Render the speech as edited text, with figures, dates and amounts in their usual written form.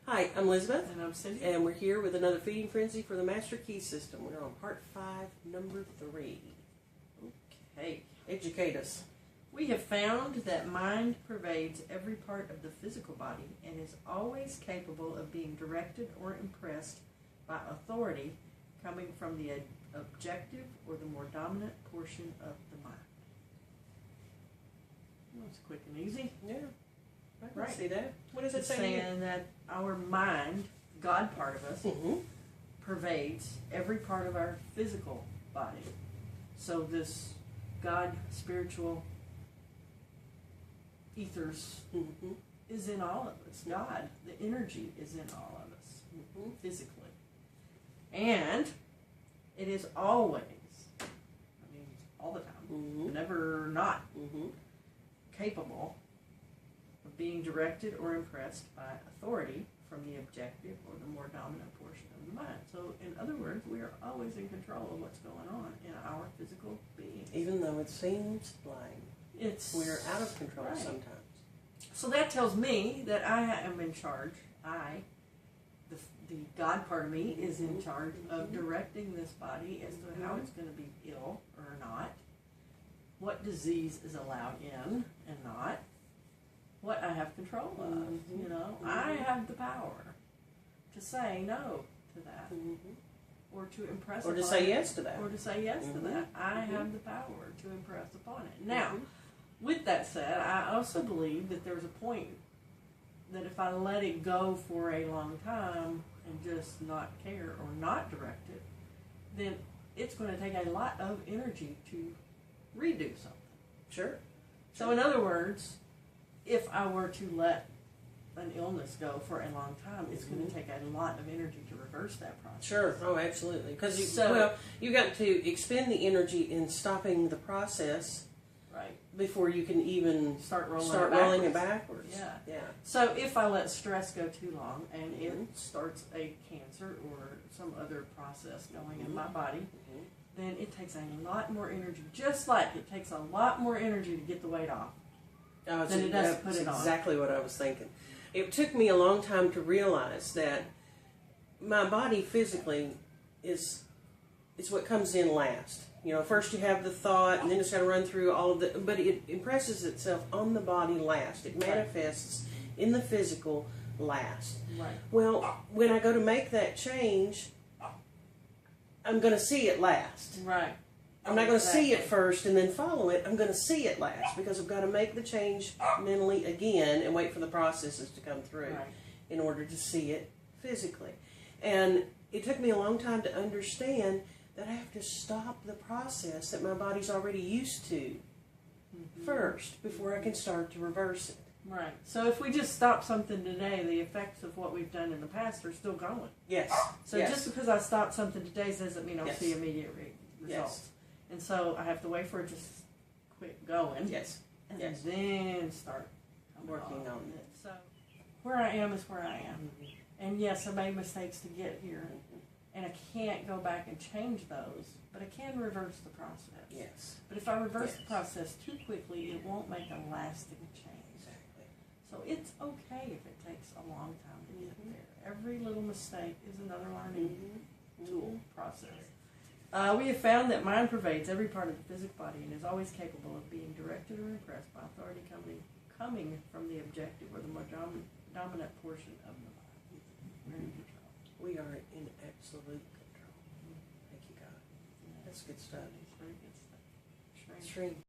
Hi, I'm Elizabeth, And I'm Cindy. and we're here with another feeding frenzy for the Master Key System. We're on part 5, number 3. Okay. Educate us. We have found that mind pervades every part of the physical body and is always capable of being directed or impressed by authority coming from the objective or the more dominant portion of the mind. That's quick and easy. Yeah, I can Right. see that. What does it It's say? saying that our mind, God part of us, Mm-hmm. pervades every part of our physical body. So this God spiritual ethers Mm-hmm. is in all of us. God, the energy is in all of us, Mm-hmm. physically. And it is always, all the time, Mm-hmm. never not Mm-hmm. capable of being directed or impressed by authority from the objective or the more dominant portion of the mind. So, in other words, we are always in control of what's going on in our physical being. Even though it seems blind, we're out of control right. sometimes. So that tells me that I am in charge. The God part of me, is in charge of directing this body as to how it's going to be ill or not, what disease is allowed in and not, what I have control of. You know, I have the power to say no to that, or to impress Or to upon say it, yes to that. or to say yes to that. I have the power to impress upon it. Now, with that said, I also believe that there's a point that if I let it go for a long time and just not care or not direct it, then it's going to take a lot of energy to redo something. Sure. So in other words, if I were to let an illness go for a long time, it's going to take a lot of energy to reverse that process. Sure. Oh, absolutely. Because you got to expend the energy in stopping the process. Right. Before you can even Start rolling it backwards. Yeah. Yeah. So if I let stress go too long and it starts a cancer or some other process going in my body, then it takes a lot more energy. Just like it takes a lot more energy to get the weight off than it does to put it on. Exactly what I was thinking. It took me a long time to realize that my body physically is what comes in last. You know, first you have the thought, and then it's got to run through all of the, but it impresses itself on the body last. It manifests in the physical last. Right. Well, when I go to make that change, I'm going to see it last. Right. I'm not going to see it first and then follow it. I'm going to see it last because I've got to make the change mentally again and wait for the processes to come through in order to see it physically. And it took me a long time to understand that I have to stop the process that my body's already used to first before I can start to reverse it. Right. So if we just stop something today, the effects of what we've done in the past are still going. Yes. So just because I stop something today doesn't mean I'll see immediate results. And so I have to wait for it to quit going. Yes. And then start Working on it. So where I am is where I am. And yes, I made mistakes to get here. And I can't go back and change those, but I can reverse the process. Yes. But if I reverse the process too quickly, it won't make a lasting change. Exactly. So it's okay if it takes a long time to get there. Every little mistake is another learning tool process. We have found that mind pervades every part of the physical body and is always capable of being directed or impressed by authority coming from the objective or the more dominant portion of the mind. We're in control. We are in absolute control. Thank you, God. That's good stuff. It's very good stuff. Shrink.